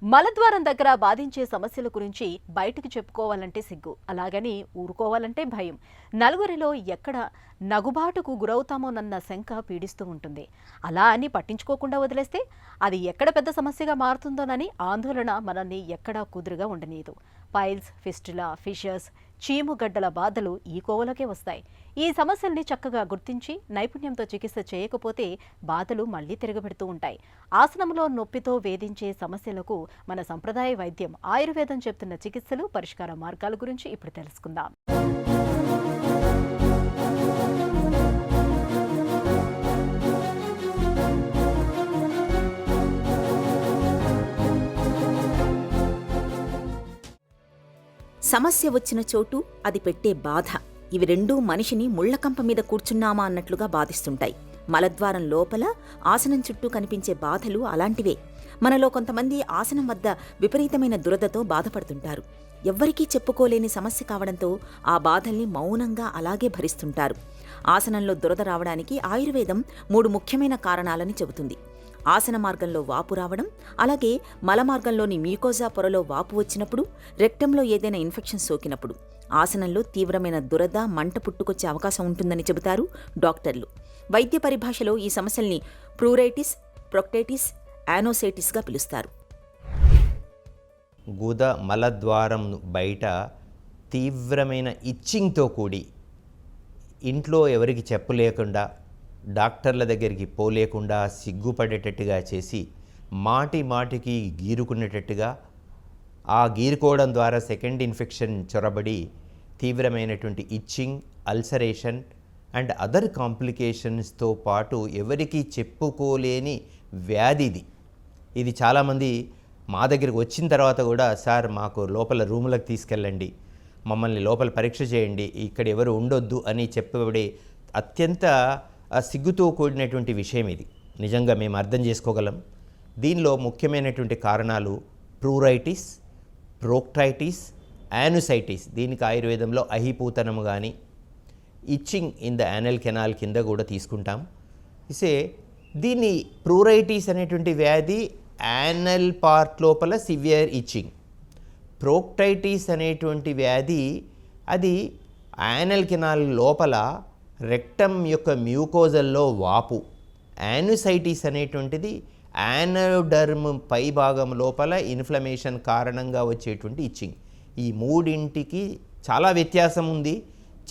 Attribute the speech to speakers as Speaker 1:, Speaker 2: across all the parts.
Speaker 1: మలద్వారం దగ్గర బాధించే సమస్యల గురించి బయటకు చెప్పుకోవాలంటే సిగ్గు, అలాగని ఊరుకోవాలంటే భయం. నలుగురిలో ఎక్కడ నగుబాటుకు గురవుతామోనన్న శంక పీడిస్తూ ఉంటుంది. అలా అని పట్టించుకోకుండా వదిలేస్తే అది ఎక్కడ పెద్ద సమస్యగా మారుతుందోనని ఆందోళన మనల్ని ఎక్కడా కుదురుగా ఉండనీయదు. పైల్స్, ఫిస్టులా, ఫిషర్స్, చీముగడ్డల బాధలు ఈ కోవలోకే వస్తాయి. ఈ సమస్యల్ని చక్కగా గుర్తించి నైపుణ్యంతో చికిత్స చేయకపోతే బాధలు మళ్లీ తిరగబెడుతూ ఉంటాయి. ఆసనంలో నొప్పితో వేధించే సమస్యలకు మన సంప్రదాయ వైద్యం ఆయుర్వేదం చెప్తున్న చికిత్సలు, పరిష్కార మార్గాల గురించి ఇప్పుడు తెలుసుకుందాం.
Speaker 2: సమస్య వచ్చిన చోటు, అది పెట్టే బాధ, ఇవి రెండూ మనిషిని ముళ్లకంప మీద కూర్చున్నామా అన్నట్లుగా బాధిస్తుంటాయి. మలద్వారం లోపల ఆసనం చుట్టూ కనిపించే బాధలు అలాంటివే. మనలో కొంతమంది ఆసనం వద్ద విపరీతమైన దురదతో బాధపడుతుంటారు. ఎవ్వరికీ చెప్పుకోలేని సమస్య కావడంతో ఆ బాధల్ని మౌనంగా అలాగే భరిస్తుంటారు. ఆసనంలో దురద రావడానికి ఆయుర్వేదం 3 ముఖ్యమైన కారణాలని చెబుతుంది. ఆసన మార్గంలో వాపు రావడం, అలాగే మల మార్గంలోని మ్యూకోజా పొరలో వాపు వచ్చినప్పుడు, రెక్టంలో ఏదైనా ఇన్ఫెక్షన్ సోకినప్పుడు ఆసనంలో తీవ్రమైన దురద, మంట పుట్టుకొచ్చే అవకాశం ఉంటుందని చెబుతారు డాక్టర్లు. వైద్య పరిభాషలో ఈ సమస్యల్ని ప్రూరైటిస్, ప్రొక్టైటిస్, యానోసైటిస్గా పిలుస్తారు.
Speaker 3: గుద మలద్వారం బయట తీవ్రమైన ఇచ్చింగ్తో కూడి ఇంట్లో ఎవరికి చెప్పలేకుండా, డాక్టర్ల దగ్గరికి పోలేకుండా సిగ్గుపడేటట్టుగా చేసి మాటి మాటికి గీరుకునేటట్టుగా, ఆ గీరుకోవడం ద్వారా సెకండ్ ఇన్ఫెక్షన్ చొరబడి తీవ్రమైనటువంటి ఇచ్చింగ్, అల్సరేషన్ అండ్ అదర్ కాంప్లికేషన్స్తో పాటు ఎవరికీ చెప్పుకోలేని వ్యాధిది. ఇది చాలామంది మా దగ్గరికి వచ్చిన తర్వాత కూడా, సార్ మాకు లోపల రూములకు తీసుకెళ్ళండి, మమ్మల్ని లోపల పరీక్ష చేయండి, ఇక్కడ ఎవరు ఉండొద్దు అని చెప్పబడే అత్యంత సిగ్గుతో కూడినటువంటి విషయం ఇది. నిజంగా మేము అర్థం చేసుకోగలం. దీనిలో ముఖ్యమైనటువంటి కారణాలు ప్రూరైటిస్, ప్రోక్టైటిస్, యానుసైటిస్. దీనికి ఆయుర్వేదంలో అహిపూతనము కానీ itching in the anal canal కింద కూడా తీసుకుంటాం. దీన్ని ప్రూరైటిస్ అనేటువంటి వ్యాధి యానల్ పార్ట్ లోపల సివియర్ ఇచ్చింగ్. ప్రోక్టైటిస్ అనేటువంటి వ్యాధి అది యానల్ కెనాల్ లోపల రెక్టమ్ యొక్క మ్యూకోజల్లో వాపు. యానుసైటిస్ అనేటువంటిది యానోడర్మ్ పై భాగం లోపల ఇన్ఫ్లమేషన్ కారణంగా వచ్చేటువంటి ఇచ్చింగ్. ఈ మూడింటికి చాలా వ్యత్యాసం ఉంది.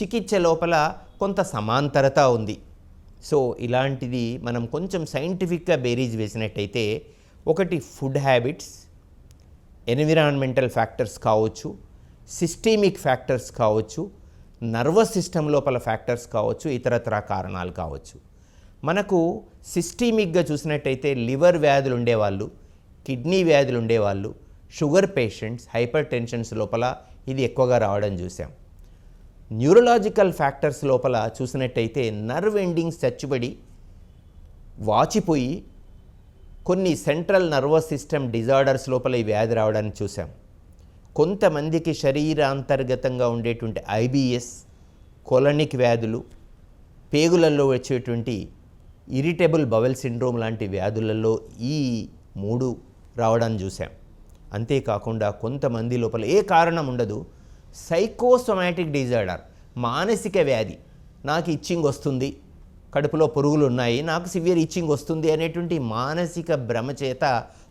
Speaker 3: చికిత్స లోపల కొంత సమాంతరత ఉంది. సో ఇలాంటిది మనం కొంచెం సైంటిఫిక్గా బేరీజ్ వేసినట్టయితే, ఒకటి ఫుడ్ హ్యాబిట్స్, ఎన్విరాన్మెంటల్ ఫ్యాక్టర్స్ కావచ్చు, సిస్టమిక్ ఫ్యాక్టర్స్ కావచ్చు, నర్వస్ సిస్టమ్ లోపల ఫ్యాక్టర్స్ కావచ్చు, ఇతరత్రా కారణాలు కావచ్చు. మనకు సిస్టమిక్గా చూసినట్టయితే లివర్ వ్యాధులు ఉండేవాళ్ళు, కిడ్నీ వ్యాధులు ఉండేవాళ్ళు, షుగర్ పేషెంట్స్, హైపర్ టెన్షన్స్ లోపల ఇది ఎక్కువగా రావడం చూసాం. న్యూరలాజికల్ ఫ్యాక్టర్స్ లోపల చూసినట్టయితే నర్వ్ ఎండింగ్స్ చచ్చుబడి వాచిపోయి కొన్ని సెంట్రల్ నర్వస్ సిస్టమ్ డిజార్డర్స్ లోపల ఈ వ్యాధి రావడాన్ని చూసాం. కొంతమందికి శరీరాంతర్గతంగా ఉండేటువంటి ఐబిఎస్, కొలనిక్ వ్యాధులు, పేగులలో వచ్చేటువంటి ఇరిటబుల్ బవెల్ సిండ్రోమ్ లాంటి వ్యాధులలో ఈ 3 రావడాన్ని చూసాం. అంతేకాకుండా కొంతమంది లోపల ఏ కారణం ఉండదు, సైకోసోమాటిక్ డిజార్డర్, మానసిక వ్యాధి, నాకు ఇచ్చింగ్ వస్తుంది, కడుపులో పురుగులు ఉన్నాయి, నాకు సివియర్ ఇచ్చింగ్ వస్తుంది అనేటువంటి మానసిక భ్రమ చేత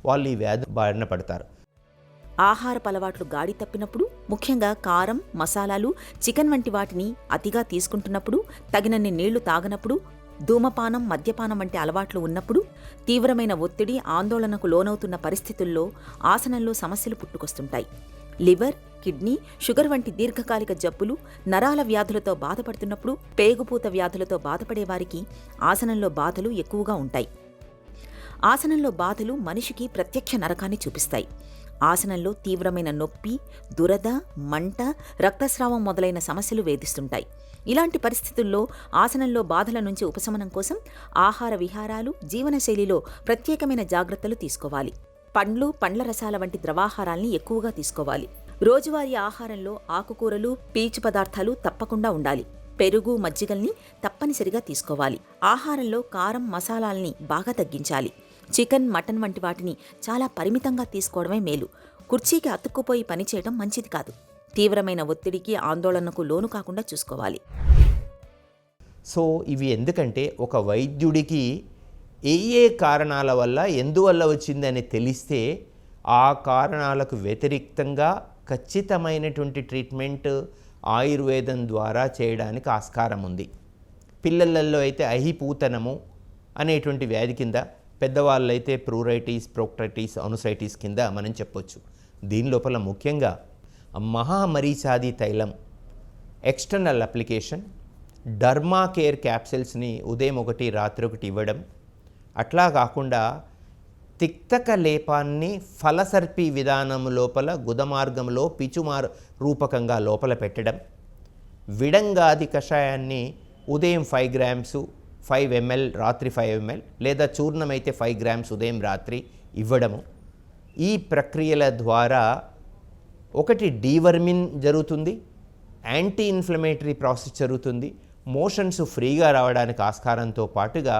Speaker 3: వాళ్ళు ఈ వ్యాధి బారిన పడతారు.
Speaker 2: ఆహారపు అలవాట్లు గాడి తప్పినప్పుడు, ముఖ్యంగా కారం, మసాలాలు, చికెన్ వంటి వాటిని అతిగా తీసుకుంటున్నప్పుడు, తగినన్ని నీళ్లు తాగనప్పుడు, ధూమపానం, మద్యపానం వంటి అలవాట్లు ఉన్నప్పుడు, తీవ్రమైన ఒత్తిడి, ఆందోళనకు లోనవుతున్న పరిస్థితుల్లో ఆసనంలో సమస్యలు పుట్టుకొస్తుంటాయి. లివర్, కిడ్నీ, షుగర్ వంటి దీర్ఘకాలిక జబ్బులు, నరాల వ్యాధులతో బాధపడుతున్నప్పుడు, పేగుపూత వ్యాధులతో బాధపడేవారికి ఆసనంలో బాధలు ఎక్కువగా ఉంటాయి. ఆసనంలో బాధలు మనిషికి ప్రత్యక్ష నరకాన్ని చూపిస్తాయి. ఆసనంలో తీవ్రమైన నొప్పి, దురద, మంట, రక్తస్రావం మొదలైన సమస్యలు వేధిస్తుంటాయి. ఇలాంటి పరిస్థితుల్లో ఆసనంలో బాధల నుంచి ఉపశమనం కోసం ఆహార విహారాలు, జీవనశైలిలో ప్రత్యేకమైన జాగ్రత్తలు తీసుకోవాలి. పండ్లు, పండ్ల రసాల వంటి ద్రవాహారాల్ని ఎక్కువగా తీసుకోవాలి. రోజువారీ ఆహారంలో ఆకుకూరలు, పీచు పదార్థాలు తప్పకుండా ఉండాలి. పెరుగు, మజ్జిగల్ని తప్పనిసరిగా తీసుకోవాలి. ఆహారంలో కారం, మసాలాల్ని బాగా తగ్గించాలి. చికెన్, మటన్ వంటి వాటిని చాలా పరిమితంగా తీసుకోవడమే మేలు. కుర్చీకి అతుక్కుపోయి పనిచేయడం మంచిది కాదు. తీవ్రమైన ఒత్తిడికి, ఆందోళనకు లోను కాకుండా చూసుకోవాలి.
Speaker 3: సో ఇవి ఎందుకంటే ఒక వైద్యుడికి ఏ కారణాల వల్ల ఎందువల్ల వచ్చిందని తెలిస్తే ఆ కారణాలకు వ్యతిరేక్తంగా ఖచ్చితమైనటువంటి ట్రీట్మెంట్ ఆయుర్వేదం ద్వారా చేయడానికి ఆస్కారం ఉంది. పిల్లలలో అయితే అహిపూతనము అనేటువంటి వ్యాధి కింద, పెద్దవాళ్ళైతే ప్రూరైటిస్, ప్రోక్టైటిస్, అనుసైటిస్ కింద మనం చెప్పొచ్చు. దీని లోపల ముఖ్యంగా మహామరీచాది తైలం ఎక్స్టర్నల్ అప్లికేషన్, డర్మా కేర్ క్యాప్సిల్స్ని ఉదయం 1 రాత్రి 1 ఇవ్వడం, అట్లా కాకుండా తిక్తక లేపాన్ని ఫలసర్పి విధానం లోపల గుదమార్గంలో పిచుమార్ రూపకంగా లోపల పెట్టడం, విడంగాది కషాయాన్ని ఉదయం 5 గ్రామ్స్ 5 ml, రాత్రి 5 ml, లేదా చూర్ణమైతే 5 గ్రామ్స్ ఉదయం రాత్రి ఇవ్వడము. ఈ ప్రక్రియల ద్వారా ఒకటి డీవర్మిన్ జరుగుతుంది, యాంటీ ఇన్ఫ్లమేటరీ ప్రాసెస్ జరుగుతుంది, మోషన్స్ ఫ్రీగా రావడానికి ఆస్కారంతో పాటుగా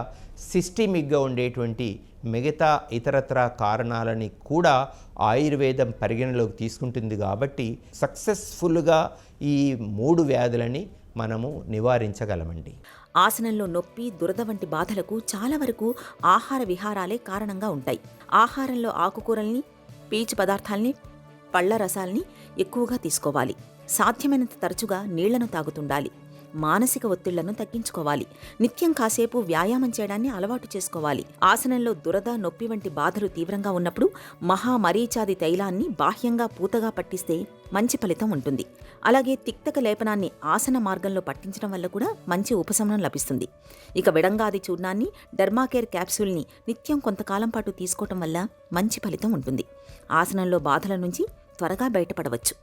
Speaker 3: సిస్టమిక్గా ఉండేటువంటి మిగతా ఇతరత్ర కారణాలని కూడా ఆయుర్వేదం పరిగణలోకి తీసుకుంటుంది. కాబట్టి సక్సెస్ఫుల్గా ఈ 3 వ్యాధులని మనము నివారించగలమండి.
Speaker 2: ఆసనంలో నొప్పి, దురద వంటి బాధలకు చాలా వరకు ఆహార విహారాలే కారణంగా ఉంటాయి. ఆహారంలో ఆకుకూరల్ని, పీచు పదార్థాల్ని, పళ్ల రసాల్ని ఎక్కువగా తీసుకోవాలి. సాధ్యమైనంత తరచుగా నీళ్లను తాగుతుండాలి. మానసిక ఒత్తిళ్లను తగ్గించుకోవాలి. నిత్యం కాసేపు వ్యాయామం చేయడాన్ని అలవాటు చేసుకోవాలి. ఆసనంలో దురద, నొప్పి వంటి బాధలు తీవ్రంగా ఉన్నప్పుడు మహామరీచాది తైలాన్ని బాహ్యంగా పూతగా పట్టిస్తే మంచి ఫలితం ఉంటుంది. అలాగే తిక్తక లేపనాన్ని ఆసన మార్గంలో పట్టించడం వల్ల కూడా మంచి ఉపశమనం లభిస్తుంది. ఇక విడంగాది చూర్ణాన్ని, డర్మాకేర్ క్యాప్సూల్ని నిత్యం కొంతకాలం పాటు తీసుకోవటం వల్ల మంచి ఫలితం ఉంటుంది. ఆసనంలో బాధల నుంచి త్వరగా బయటపడవచ్చు.